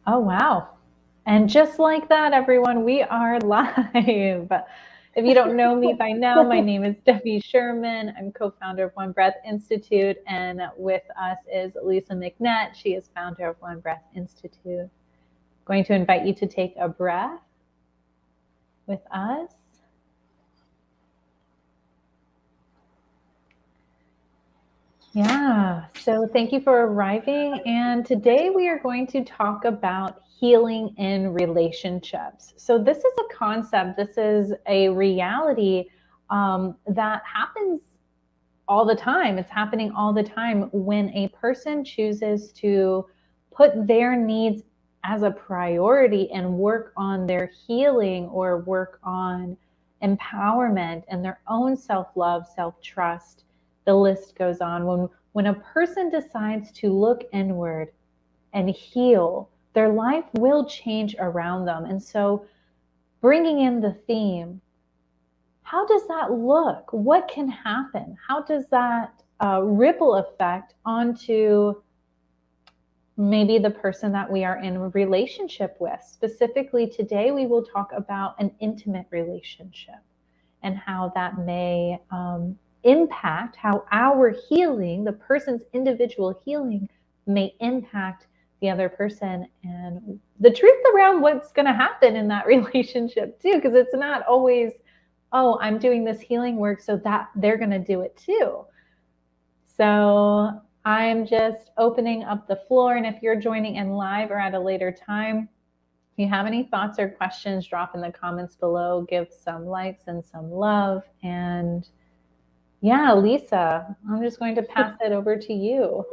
Oh, wow. And just like that, everyone, we are live. If you don't know me by now, my name is Debbie Sherman. I'm co-founder of One Breath Institute, and with us is Lisa McNett. She is founder of One Breath Institute. Going to invite you to take a breath with us. Yeah, so thank you for arriving. And today we are going to talk about healing in relationships. So, this is a concept, this is a reality that happens all the time. It's happening all the time when a person chooses to put their needs as a priority and work on their healing or work on empowerment and their own self-love, self-trust. The list goes on. When a person decides to look inward and heal, their life will change around them. And so bringing in the theme, how does that look? What can happen? How does that ripple effect onto maybe the person that we are in a relationship with? Specifically, today we will talk about an intimate relationship and how that may impact how our healing, the person's individual healing, may impact the other person, and the truth around what's going to happen in that relationship too, because it's not always, oh, I'm doing this healing work so that they're going to do it too. So I'm just opening up the floor. And if you're joining in live or at a later time, if you have any thoughts or questions, drop in the comments below, give some likes and some love. And yeah, Lisa, I'm just going to pass it over to you.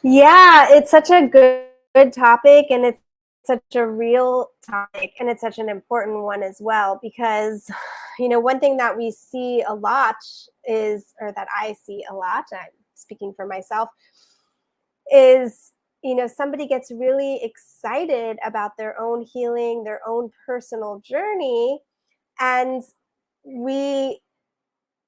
Yeah, it's such a good topic, and it's such a real topic, and it's such an important one as well, because, one thing that we see a lot is, or that I see a lot, I'm speaking for myself, is, somebody gets really excited about their own healing, their own personal journey, and we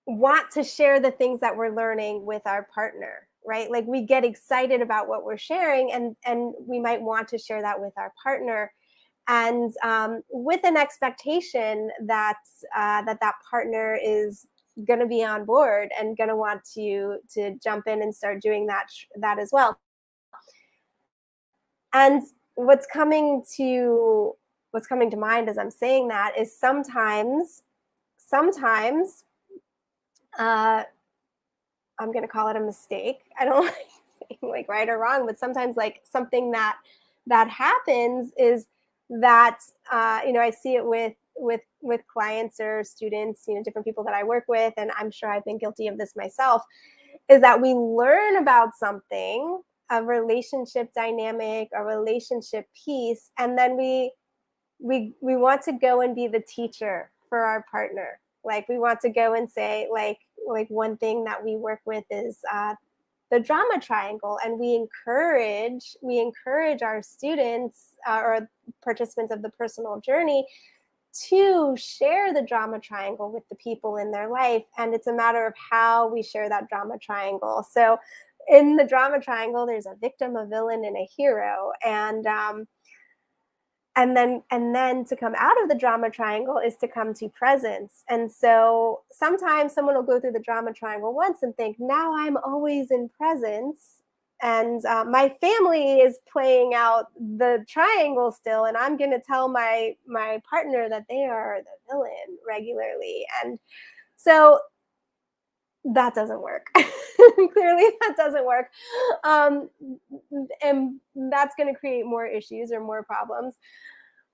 want to share the things that we're learning with our partner, right? Like, we get excited about what we're sharing, and we might want to share that with our partner, and with an expectation that that partner is going to be on board and going to want to jump in and start doing that as well. And what's coming to mind as I'm saying that is sometimes I'm going to call it a mistake. I don't like saying like right or wrong, but sometimes like something that happens is that I see it with clients or students, different people that I work with, and I'm sure I've been guilty of this myself, is that we learn about something, a relationship dynamic, a relationship piece, and then we want to go and be the teacher for our partner. Like, we want to go and say, like one thing that we work with is the drama triangle, and we encourage our students or participants of the personal journey to share the drama triangle with the people in their life. And it's a matter of how we share that drama triangle. So in the drama triangle, there's a victim, a villain, and a hero. And then to come out of the drama triangle is to come to presence. And so sometimes someone will go through the drama triangle once and think, now I'm always in presence, and my family is playing out the triangle still, and I'm going to tell my partner that they are the villain regularly. And so that doesn't work. Clearly that doesn't work. And that's going to create more issues or more problems.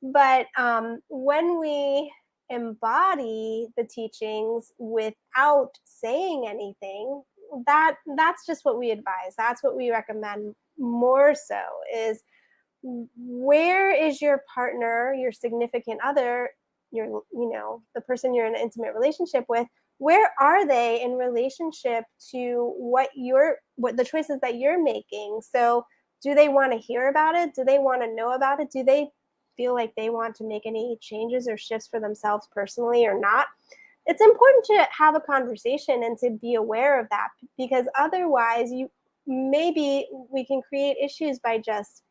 But when we embody the teachings without saying anything, that's just what we advise. That's what we recommend more so, is where is your partner, your significant other, the person you're in an intimate relationship with, where are they in relationship to what the choices that you're making? So do they want to hear about it? Do they want to know about it? Do they feel like they want to make any changes or shifts for themselves personally or not? It's important to have a conversation and to be aware of that, because otherwise maybe we can create issues by just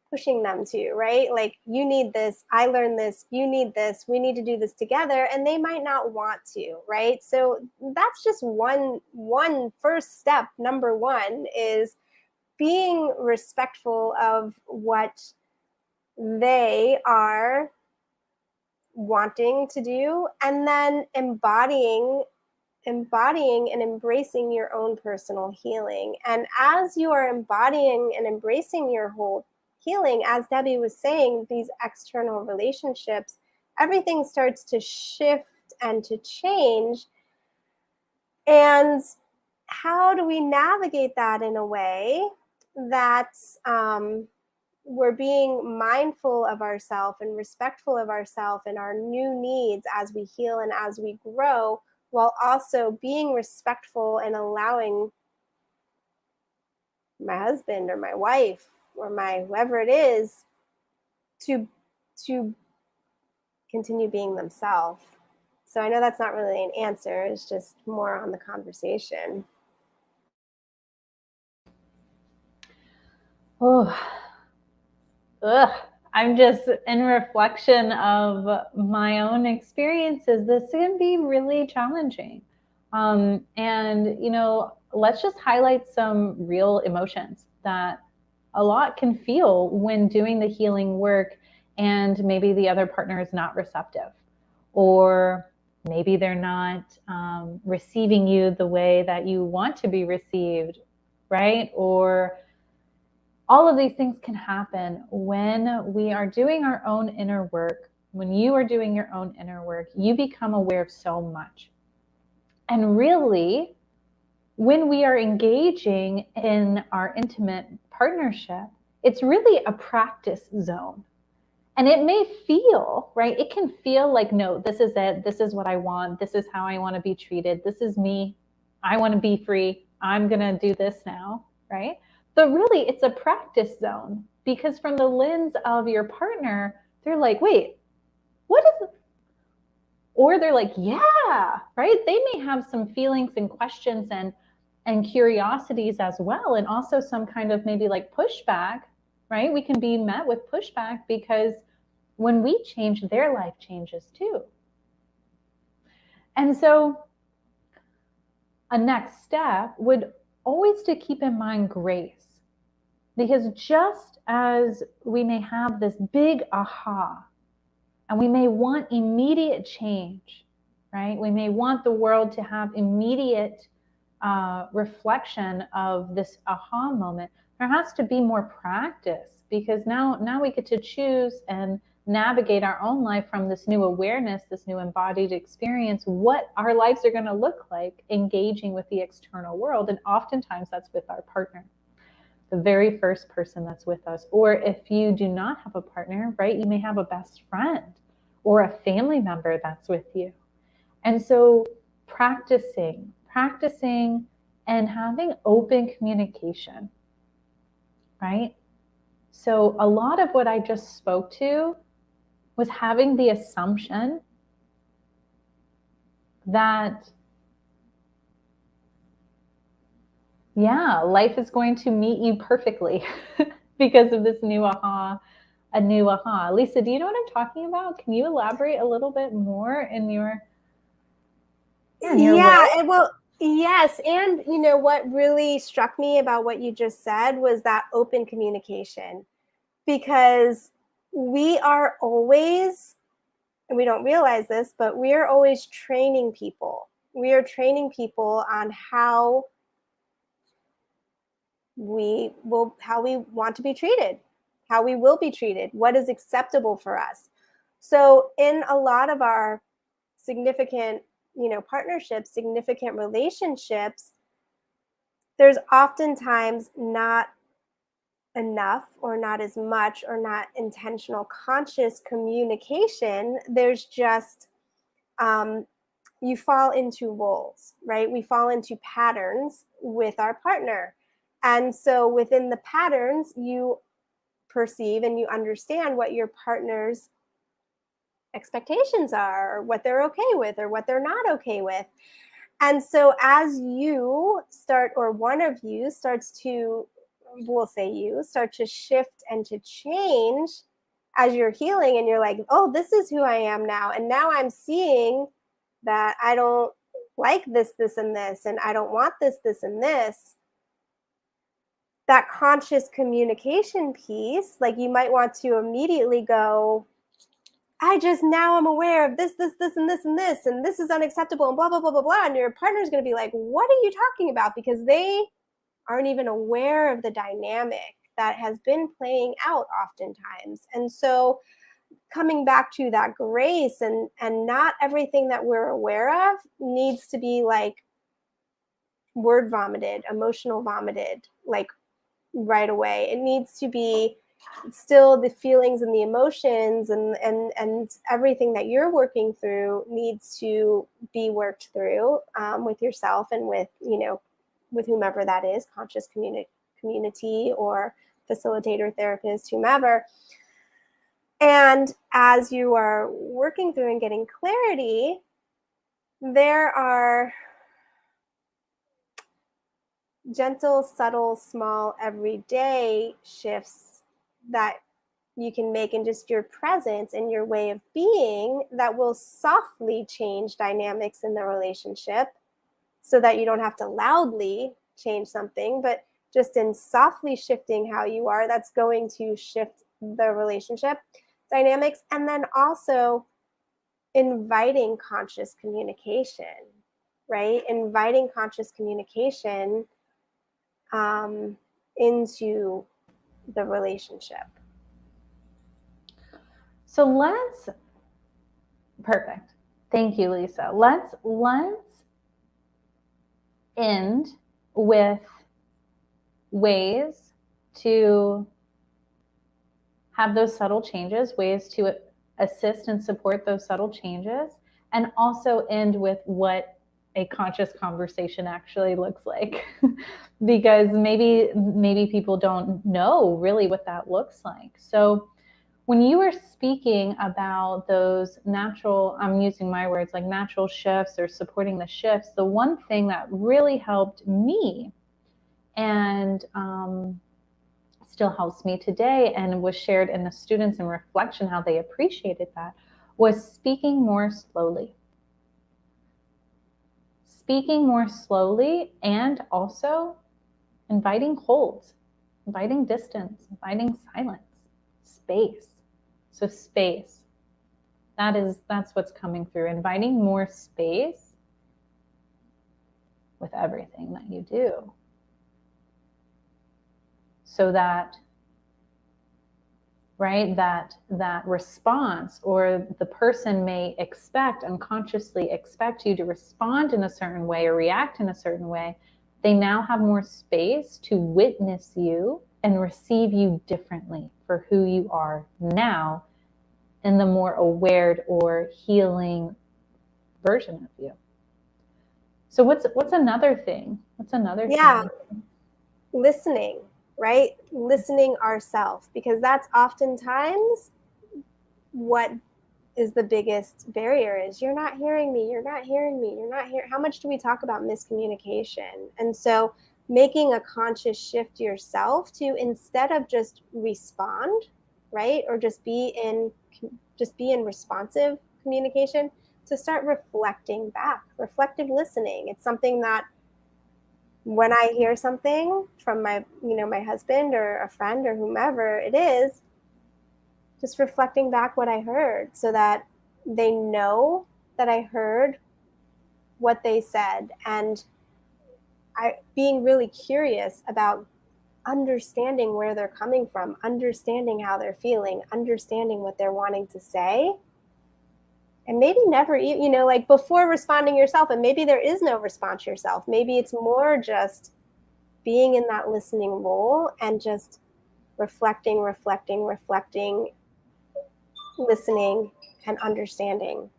pushing them to, right? Like, you need this, I learned this, you need this, we need to do this together, and they might not want to, right? So that's just one first step. Number one is being respectful of what they are wanting to do, and then embodying and embracing your own personal healing. And as you are embodying and embracing your whole healing, as Debbie was saying, these external relationships, everything starts to shift and to change. And how do we navigate that in a way that we're being mindful of ourselves and respectful of ourselves and our new needs as we heal and as we grow, while also being respectful and allowing my husband or my wife or my whoever it is to continue being themselves. So I know that's not really an answer, it's just more on the conversation. Oh, ugh. I'm just in reflection of my own experiences. This can be really challenging. And, let's just highlight some real emotions that a lot can feel when doing the healing work, and maybe the other partner is not receptive, or maybe they're not receiving you the way that you want to be received, right? Or all of these things can happen when we are doing our own inner work. When you are doing your own inner work, you become aware of so much. And really, when we are engaging in our intimate partnership, it's really a practice zone. And it may feel, right? It can feel like, no, this is it. This is what I want. This is how I want to be treated. This is me. I want to be free. I'm going to do this now, right? But really, it's a practice zone, because from the lens of your partner, they're like, wait, what is it? Or they're like, yeah, right? They may have some feelings and questions and curiosities as well, and also some kind of maybe like pushback, right? We can be met with pushback because when we change, their life changes too. And so a next step would always to keep in mind grace, because just as we may have this big aha and we may want immediate change, right? We may want the world to have immediate reflection of this aha moment. There has to be more practice, because now we get to choose and navigate our own life from this new awareness, this new embodied experience, what our lives are going to look like engaging with the external world. And oftentimes that's with our partner, the very first person that's with us. Or if you do not have a partner, right, you may have a best friend or a family member that's with you. And so practicing and having open communication, right? So a lot of what I just spoke to was having the assumption that, yeah, life is going to meet you perfectly because of this new aha, a new aha. Lisa, do you know what I'm talking about? Can you elaborate a little bit more in your Yeah, well, yes. And what really struck me about what you just said was that open communication, because we are always, and we don't realize this, but we are always training people. We are training people on how we want to be treated, how we will be treated, what is acceptable for us. So in a lot of our significant, partnerships, significant relationships, there's oftentimes not enough or not as much or not intentional conscious communication. There's just you fall into roles, right? We fall into patterns with our partner. And so within the patterns, you perceive and you understand what your partner's expectations are, or what they're okay with or what they're not okay with. And so as you start, or one of you starts to, we'll say you, start to shift and to change as you're healing, and you're like, oh, this is who I am now. And now I'm seeing that I don't like this, and this, and I don't want this, and this. That conscious communication piece, like you might want to immediately go, now I'm aware of this, and this, and this is unacceptable, and blah, blah, blah, blah, blah. And your partner's going to be like, what are you talking about? Because they aren't even aware of the dynamic that has been playing out oftentimes. And so coming back to that grace, and not everything that we're aware of needs to be like word vomited, emotional vomited, like right away. It needs to be still the feelings and the emotions, and everything that you're working through needs to be worked through with yourself, and with, with whomever that is, conscious community or facilitator, therapist, whomever. And as you are working through and getting clarity, there are gentle, subtle, small, everyday shifts that you can make in just your presence and your way of being that will softly change dynamics in the relationship, so that you don't have to loudly change something, but just in softly shifting how you are, that's going to shift the relationship dynamics. And then also inviting conscious communication, right? Inviting conscious communication into the relationship. So perfect. Thank you, Lisa. Let's end with ways to have those subtle changes, ways to assist and support those subtle changes, and also end with what a conscious conversation actually looks like. Because maybe people don't know really what that looks like. So when you were speaking about those natural, I'm using my words, like natural shifts or supporting the shifts, the one thing that really helped me, and still helps me today, and was shared in the students in reflection, how they appreciated that, was speaking more slowly. Speaking more slowly, and also inviting holds, inviting distance, inviting silence, space. So space, that's what's coming through. Inviting more space with everything that you do, so that, right, that response, or the person may unconsciously expect you to respond in a certain way or react in a certain way. They now have more space to witness you and receive you differently for who you are now, in the more aware or healing version of you. So what's another thing? Yeah. Listening, right? Listening ourselves, because that's oftentimes what is the biggest barrier, is you're not hearing me, you're not hearing me, you're not hearing. How much do we talk about miscommunication? And so making a conscious shift yourself to, instead of just respond, right, or just be in responsive communication, to start reflecting back, reflective listening. It's something that, when I hear something from my husband or a friend or whomever it is, just reflecting back what I heard, so that they know that I heard what they said, and being really curious about understanding where they're coming from, understanding how they're feeling, understanding what they're wanting to say. And maybe never, like before responding yourself, and maybe there is no response yourself. Maybe it's more just being in that listening role and just reflecting, listening, and understanding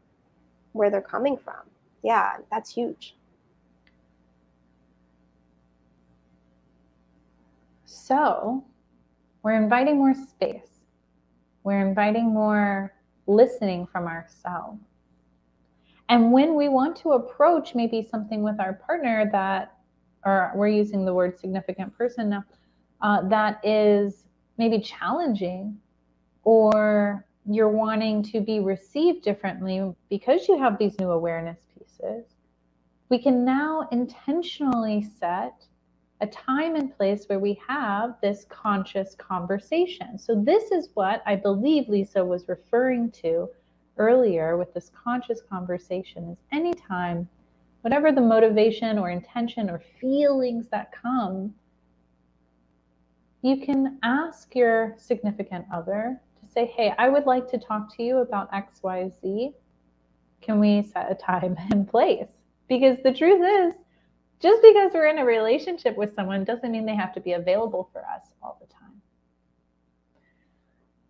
where they're coming from. Yeah, that's huge. So we're inviting more space. We're inviting more listening from ourselves. And when we want to approach maybe something with our partner that, or we're using the word significant person now, that is maybe challenging, or you're wanting to be received differently because you have these new awareness pieces, we can now intentionally set a time and place where we have this conscious conversation. So this is what I believe Lisa was referring to earlier with this conscious conversation, is anytime, whatever the motivation or intention or feelings that come, you can ask your significant other to say, hey, I would like to talk to you about X, Y, Z. Can we set a time and place? Because the truth is, just because we're in a relationship with someone doesn't mean they have to be available for us all the time.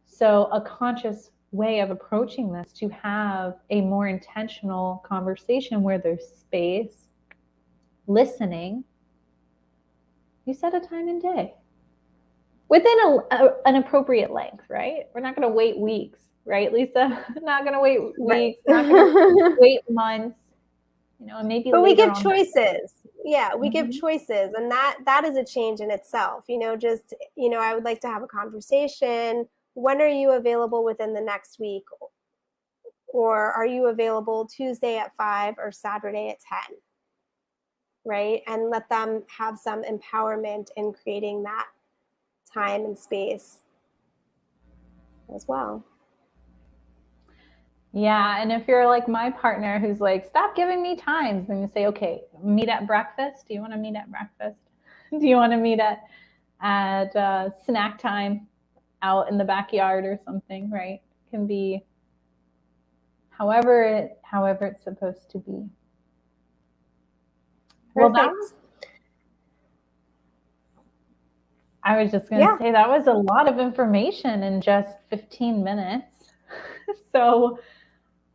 So a conscious way of approaching this, to have a more intentional conversation where there's space, listening, you set a time and day within an appropriate length, right? We're not going to wait weeks, right, Lisa? Not going to wait weeks, not going to wait months, maybe. But we give choices. Yeah, we give choices, and that is a change in itself. Just I would like to have a conversation. When are you available within the next week? Or are you available Tuesday at 5 or Saturday at 10? Right? And let them have some empowerment in creating that time and space as well. Yeah, and if you're like my partner who's like, stop giving me times, then you say, okay, meet at breakfast. Do you want to meet at breakfast? Do you want to meet at snack time out in the backyard or something, right? It can be however it's supposed to be. Perfect. Well, I was just going to say that was a lot of information in just 15 minutes. So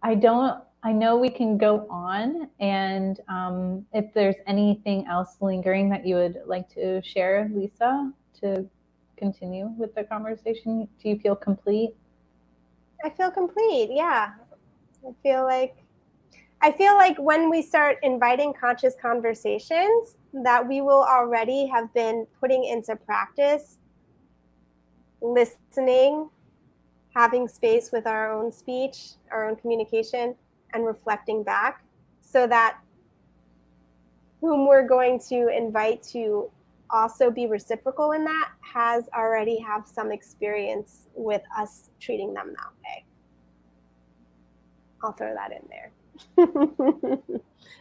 I know we can go on, and if there's anything else lingering that you would like to share, Lisa, to continue with the conversation, do you feel complete? I feel complete. Yeah. I feel like when we start inviting conscious conversations, that we will already have been putting into practice listening, having space with our own speech, our own communication, and reflecting back, so that whom we're going to invite to also be reciprocal in that has already have some experience with us treating them that way. I'll throw that in there.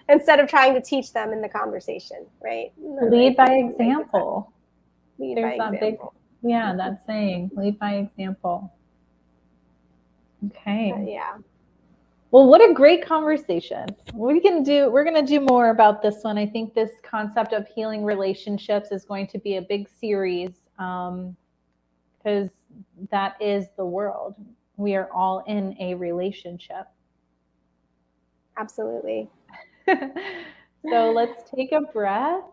Instead of trying to teach them in the conversation, right? Lead by example. Lead by example. That saying, lead by example. Okay. Yeah. Well, what a great conversation. We're going to do more about this one. I think this concept of healing relationships is going to be a big series, because that is the world. We are all in a relationship. Absolutely. So let's take a breath.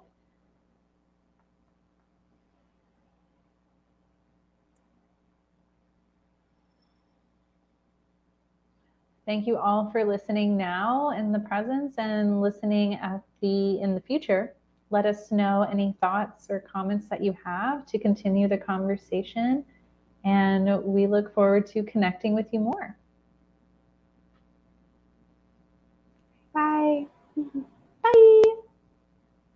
Thank you all for listening now in the presence, and listening in the future. Let us know any thoughts or comments that you have to continue the conversation, and we look forward to connecting with you more. Bye. Bye.